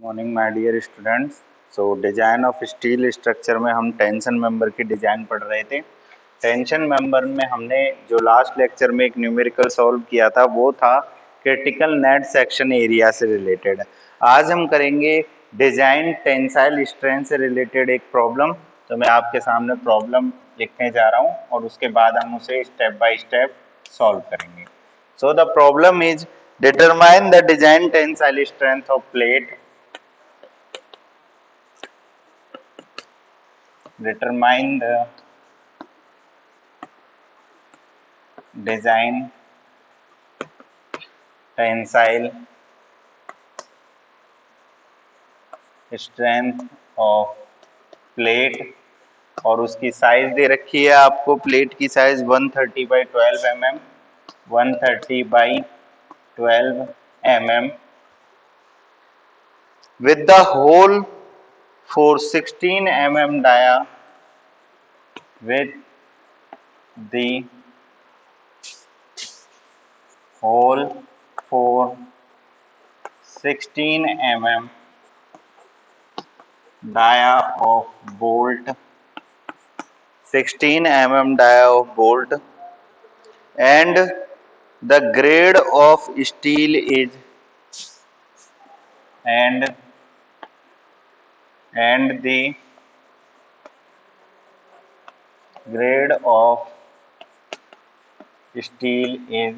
Morning my dear students. Design of steel structure में हम tension member की design पढ़ रहे थे। टेंशन मेंबर में हमने जो लास्ट लेक्चर में एक न्यूमेरिकल सॉल्व किया था वो था क्रिटिकल नेट सेक्शन एरिया से रिलेटेड। आज हम करेंगे डिजाइन टेंसाइल स्ट्रेंथ से रिलेटेड एक प्रॉब्लम। तो मैं आपके सामने प्रॉब्लम लिखने जा रहा हूँ और उसके बाद हम उसे स्टेप बाय स्टेप सॉल्व करेंगे। So the problem is determine the design tensile strength of plate. Determine the design tensile strength of plate और उसकी साइज दे रखी है आपको। प्लेट की size 130 by 12 mm, 130 by 12 mm with the hole for 16 mm dia with the hole for 16 mm dia of bolt, 16 mm dia of bolt, and the grade of steel is and the grade of steel is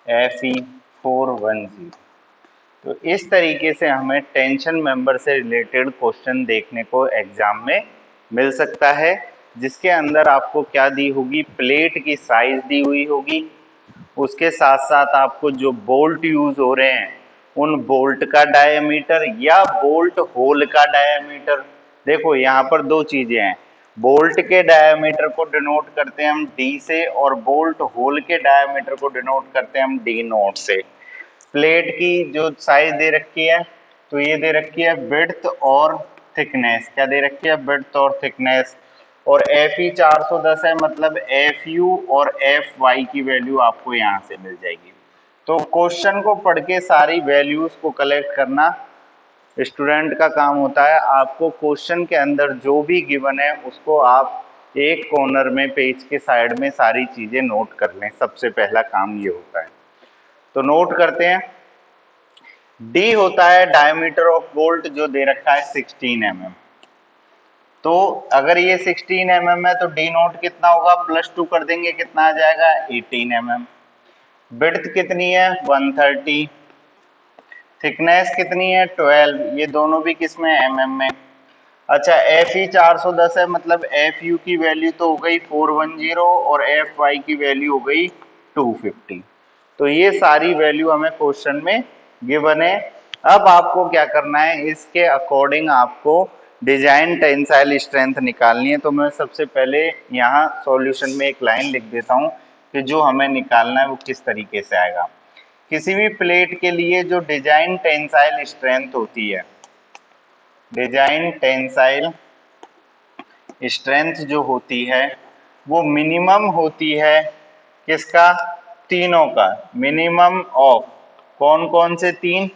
Fe410। तो इस तरीके से हमें tension member से related question देखने को exam में मिल सकता है, जिसके अंदर आपको क्या दी होगी, प्लेट की साइज दी हुई होगी, उसके साथ साथ आपको जो बोल्ट यूज हो रहे हैं उन बोल्ट का डायमीटर या बोल्ट होल का डायमीटर। देखो यहाँ पर दो चीजें हैं, बोल्ट के डायमीटर को डिनोट करते हैं हम डी से और बोल्ट होल के डायमीटर को डिनोट करते हैं हम डी नोट से। प्लेट की जो साइज दे रखी है तो ये दे रखी है विड्थ और थिकनेस। क्या दे रखी है? विड्थ और थिकनेस। और Fe 410 है, मतलब Fu और Fy की वैल्यू आपको यहाँ से मिल जाएगी। तो क्वेश्चन को पढ़ के सारी वैल्यूज को कलेक्ट करना स्टूडेंट का काम होता है। आपको क्वेश्चन के अंदर जो भी गिवन है उसको आप एक कॉर्नर में पेज के साइड में सारी चीजें नोट कर लें। सबसे पहला काम ये होता है, तो नोट करते हैं। डी होता है डायमीटर ऑफ बोल्ट, जो दे रखा है 16 mm। तो अगर ये 16 mm है तो डी नोट कितना होगा, +2 कर देंगे, कितना आ जाएगा 18 mm। विड्थ कितनी है 130, थिकनेस कितनी है 12, ये दोनों भी किस में mm में। अच्छा Fe 410 है, मतलब Fu की वैल्यू तो हो गई 410 और Fy की वैल्यू हो गई 250। तो ये सारी वैल्यू हमें क्वेश्चन में गिवन है। अब आपको क्या करना है, इसके अकॉर्डिंग आपको डिजाइन टेंसाइल स्ट्रेंथ निकालनी है। तो मैं सबसे पहले यहाँ सॉल्यूशन में एक लाइन लिख देता हूँ कि जो हमें निकालना है वो किस तरीके से आएगा। किसी भी प्लेट के लिए जो डिजाइन टेंसाइल स्ट्रेंथ होती है, डिजाइन टेंसाइल स्ट्रेंथ जो होती है वो मिनिमम होती है किसका, तीनों का। मिनिमम ऑफ कौन कौन से तीन,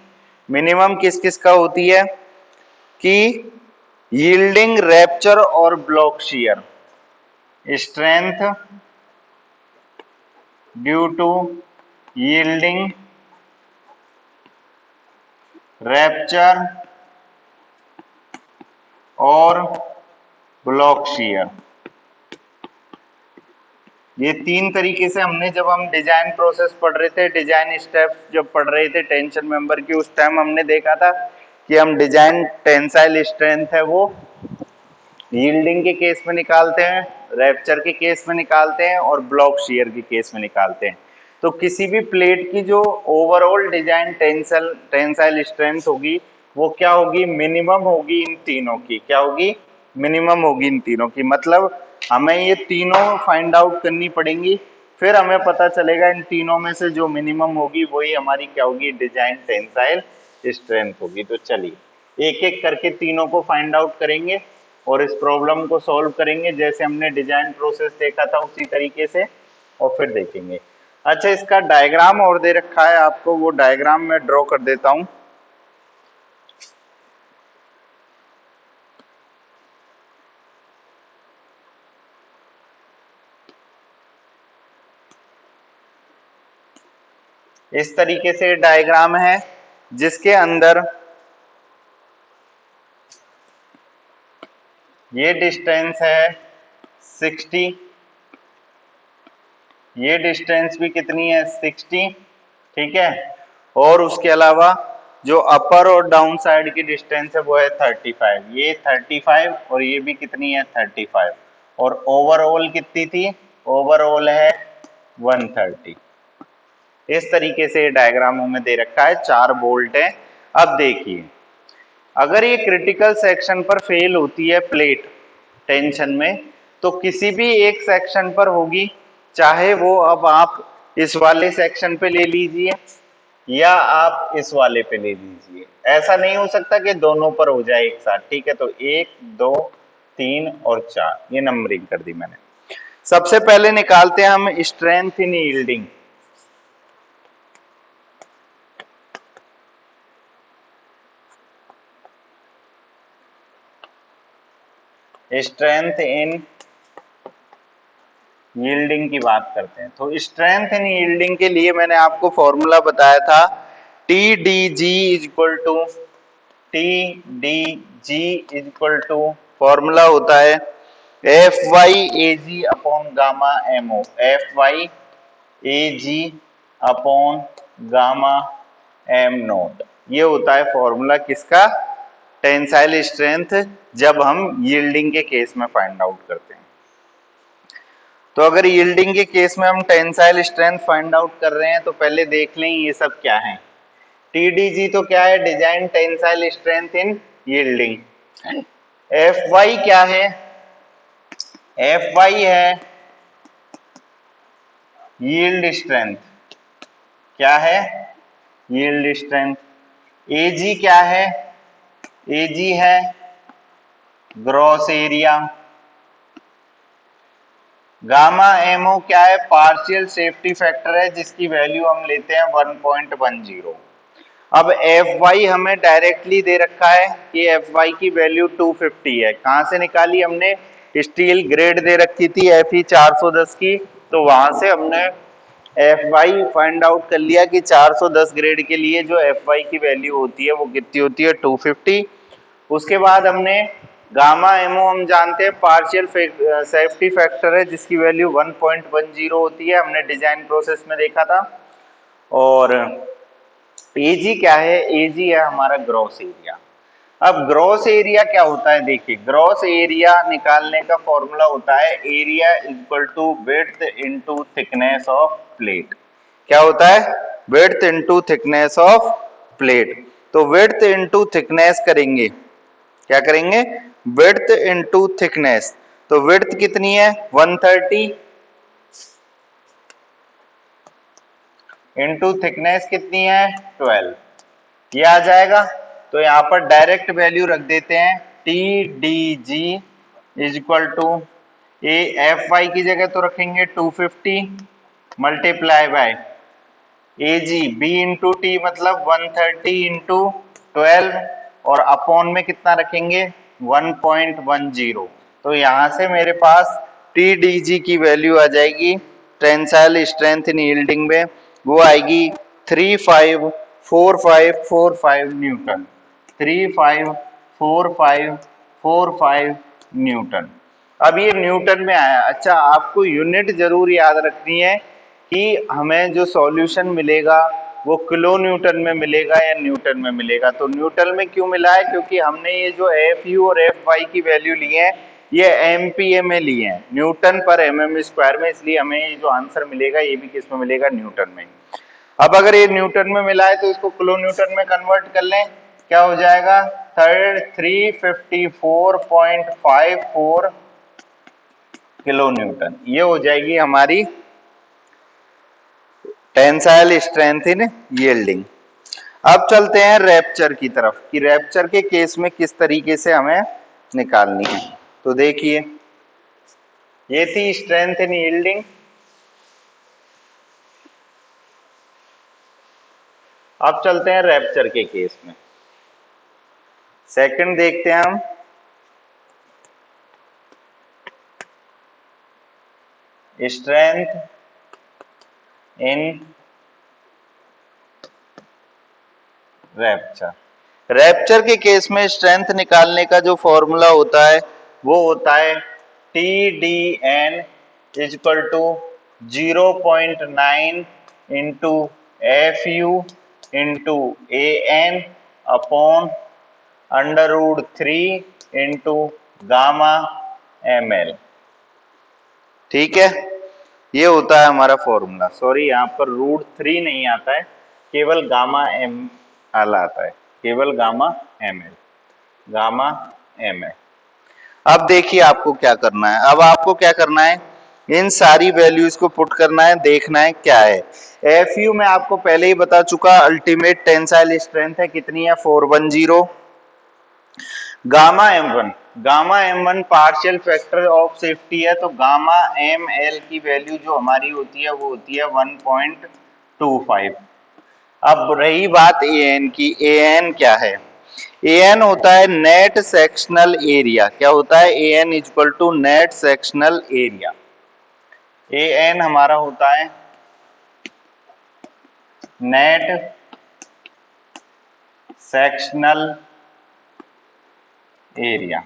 मिनिमम किस किस का होती है कि यील्डिंग, रैप्चर और block shear. Strength due to yielding, rupture और ब्लॉक शियर। ये तीन तरीके से हमने, जब हम डिजाइन प्रोसेस पढ़ रहे थे, डिजाइन स्टेप्स जब पढ़ रहे थे टेंशन मेंबर की, उस टाइम हमने देखा था कि हम डिजाइन टेंसाइल स्ट्रेंथ है वो यील्डिंग के केस में निकालते हैं, रैप्चर के केस में निकालते हैं और ब्लॉक शियर के केस में निकालते हैं। तो किसी भी प्लेट की जो ओवरऑल डिजाइन टेंसाइल स्ट्रेंथ होगी वो क्या होगी, मिनिमम होगी इन तीनों की। क्या होगी, मिनिमम होगी इन तीनों की। मतलब हमें ये तीनों फाइंड आउट करनी पड़ेंगी, फिर हमें पता चलेगा इन तीनों में से जो मिनिमम होगी वही हमारी क्या होगी, डिजाइन टेंसाइल स्ट्रेंथ होगी। तो चलिए एक एक करके तीनों को फाइंड आउट करेंगे और इस प्रॉब्लम को सॉल्व करेंगे जैसे हमने डिजाइन प्रोसेस देखा था उसी तरीके से, और फिर देखेंगे। अच्छा इसका डायग्राम और दे रखा है आपको, वो डायग्राम मैं ड्रॉ कर देता हूं। इस तरीके से डायग्राम है जिसके अंदर ये डिस्टेंस है 60, ये डिस्टेंस भी कितनी है 60, ठीक है, और उसके अलावा जो अपर और डाउन साइड की डिस्टेंस है वो है 35, ये 35 और ये भी कितनी है 35, और ओवरऑल कितनी थी, ओवरऑल है 130। इस तरीके से डायग्राम हमें दे रखा है, 4 बोल्ट है। अब देखिए अगर ये क्रिटिकल सेक्शन पर फेल होती है प्लेट टेंशन में, तो किसी भी एक सेक्शन पर होगी, चाहे वो अब आप इस वाले सेक्शन पे ले लीजिए या आप इस वाले पे ले लीजिए, ऐसा नहीं हो सकता कि दोनों पर हो जाए एक साथ, ठीक है। तो 1 2 3 और 4 ये नंबरिंग कर दी मैंने। सबसे पहले निकालते हैं हम strength in yielding. Strength in yielding की बात करते हैं। तो स्ट्रेंथ इन यील्डिंग के लिए मैंने आपको फॉर्मूला बताया था, T D G is equal to formula होता है F Y A G upon gamma M O, F Y A G upon gamma M naught, ये होता है फॉर्मूला किसका, टेंसाइल स्ट्रेंथ, जब हम यील्डिंग के केस में फाइंड आउट करते हैं। तो अगर यील्डिंग के केस में हम टेंसाइल स्ट्रेंथ फाइंड आउट कर रहे हैं तो पहले देख लें ये सब क्या है। टीडीजी तो क्या है, design tensile strength in yielding. F Y क्या है, एफ वाई है यील्ड स्ट्रेंथ, क्या है यील्ड स्ट्रेंथ। एजी क्या है, एजी है ग्रॉस एरिया। गामा एमओ क्या है, पार्शियल सेफ्टी फैक्टर है जिसकी वैल्यू हम लेते हैं 1.10। अब एफ वाई हमें डायरेक्टली दे रखा है कि एफ वाई की वैल्यू 250 है, कहां से निकाली हमने, स्टील ग्रेड दे रखी थी एफई 410 की, तो वहां से हमने एफ वाई फाइंड आउट कर लिया कि 410 ग्रेड के लिए जो एफ वाई की वैल्यू होती है वो कितनी होती है 250। उसके बाद हमने गामा एमओ हम जानते हैं पार्शियल सेफ्टी फैक्टर है जिसकी वैल्यू 1.10 होती है, हमने डिजाइन प्रोसेस में देखा था। और एजी क्या है, एजी है हमारा ग्रॉस एरिया। अब ग्रॉस एरिया क्या होता है, देखिए ग्रॉस एरिया निकालने का फॉर्मूला होता है area equal to width into thickness of plate. क्या होता है, width into thickness of plate. तो विड्थ इनटू थिकनेस करेंगे, क्या करेंगे, विड्थ इनटू थिकनेस। तो विड्थ कितनी है 130 इनटू थिकनेस कितनी है 12, ये आ जाएगा। तो यहाँ पर डायरेक्ट वैल्यू रख देते हैं, T D G is equal to A F Y की जगह तो रखेंगे 250 multiply by A G B into T मतलब 130 इंटू 12 और अपॉन में कितना रखेंगे 1.10। तो यहाँ से मेरे पास टी डी जी की वैल्यू आ जाएगी टेंसाइल स्ट्रेंथ इन यील्डिंग में, वो आएगी 354545 न्यूटन, 354545 न्यूटन। अब ये न्यूटन में आया। अच्छा आपको यूनिट जरूर याद रखनी है कि हमें जो सॉल्यूशन मिलेगा वो किलो न्यूटन में मिलेगा या न्यूटन में मिलेगा। तो न्यूटन में क्यों मिला है, क्योंकि हमने ये जो एफ यू और एफ वाई की वैल्यू ली है ये एमपीए में लिए हैं, न्यूटन पर एमएम स्क्वायर में, इसलिए हमें ये जो आंसर मिलेगा ये भी किस में मिलेगा, न्यूटन में। अब अगर ये न्यूटन में मिला है तो इसको किलो न्यूटन में कन्वर्ट कर लें, क्या हो जाएगा 354.54 किलो न्यूटन, ये हो जाएगी हमारी टेंसाइल स्ट्रेंथ इन यील्डिंग। अब चलते हैं रैप्चर की तरफ कि रैप्चर के केस में किस तरीके से हमें निकालनी है। तो देखिए ये थी स्ट्रेंथ इन यील्डिंग। अब चलते हैं रैप्चर के केस में, सेकंड देखते हैं हम। Strength in rapture. रैप्चर के केस में स्ट्रेंथ निकालने का जो फॉर्मूला होता है वो होता है TDN equal to 0.9 into FU into AN upon √3 into gamma ml। ठीक है, ये होता है हमारा फॉर्मूला। सॉरी, यहाँ पर √3 नहीं आता है, केवल गामा ml आता है, केवल गामा ml। अब देखिए आपको क्या करना है। अब आपको क्या करना है, इन सारी वैल्यूज को पुट करना है, देखना है क्या है। FU में आपको पहले ही बता चुका, अल्टीमेट टेंसाइल स्ट्रेंथ है कितनी है, 410। Gamma M1 partial factor of safety है, तो गामा ml की वैल्यू जो हमारी होती है वो होती है 1.25। अब रही बात AN की, AN क्या है? AN होता है नेट सेक्शनल एरिया। क्या होता है? AN equal to net sectional area. AN हमारा होता है नेट सेक्शनल एरिया,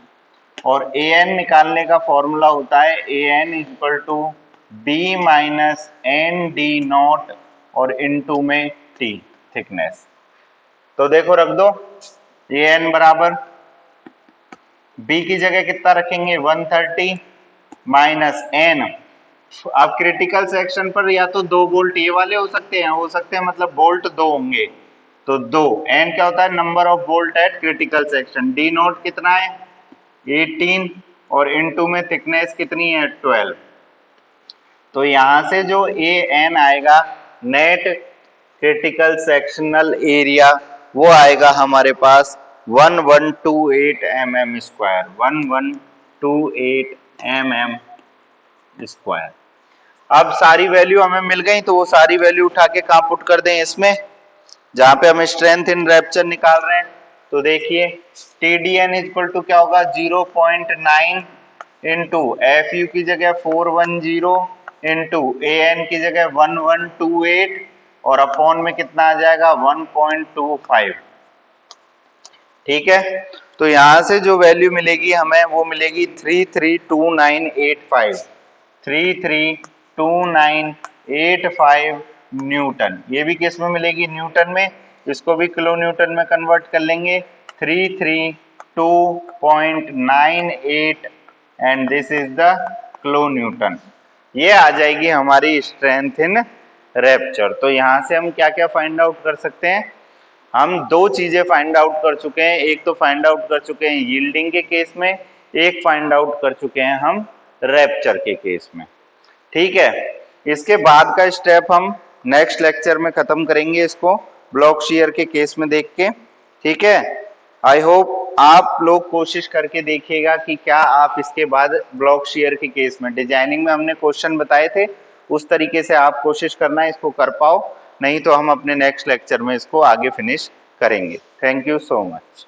और AN निकालने का फॉर्मूला होता है AN equal to B minus ND nought और इनटू में T थिकनेस। तो देखो रख दो, AN बराबर B की जगह कितना रखेंगे, 130 माइनस N। आप क्रिटिकल सेक्शन पर या तो 2 बोल्ट ये वाले हो सकते हैं, मतलब बोल्ट 2 होंगे, तो 2। N क्या होता है, number of bolt eight critical section. D note कितना है, 18, और इनटू में थिकनेस कितनी है, 12। तो यहां से जो AN आएगा नेट क्रिटिकल सेक्शनल एरिया, वो आएगा हमारे पास 1128 mm स्क्वायर, 1128 mm स्क्वायर। अब सारी वैल्यू हमें मिल गई, तो वो सारी वैल्यू उठा के कहां पुट कर दें, इसमें जहां पे हम स्ट्रेंथ इन रैप्चर निकाल रहे हैं। तो देखिए TDN इक्वल टू क्या होगा, 0.9 इंटू FU की जगह 410 इंटू AN की जगह 1128 और अपॉन में कितना आ जाएगा, 1.25। ठीक है, तो यहां से जो वैल्यू मिलेगी हमें वो मिलेगी 332985, 332985 न्यूटन। ये भी किस में मिलेगी, न्यूटन में। इसको भी किलो न्यूटन में कन्वर्ट कर लेंगे, 332.98 and this is the kilo Newton. ये आ जाएगी हमारी स्ट्रेंथ इन रैप्चर। तो यहां से हम क्या क्या फाइंड आउट कर सकते हैं, हम 2 चीजें फाइंड आउट कर चुके हैं। एक तो फाइंड आउट कर चुके हैं यील्डिंग के केस में, एक फाइंड आउट कर चुके हैं हम रैप्चर के केस में। ठीक है, इसके बाद का स्टेप हम नेक्स्ट लेक्चर में खत्म करेंगे, इसको ब्लॉक शीयर के केस में देख के। ठीक है, आई होप आप लोग कोशिश करके देखिएगा कि क्या आप इसके बाद ब्लॉक शीयर के केस में, डिजाइनिंग में हमने क्वेश्चन बताए थे उस तरीके से आप कोशिश करना इसको कर पाओ, नहीं तो हम अपने नेक्स्ट लेक्चर में इसको आगे फिनिश करेंगे। Thank you so much.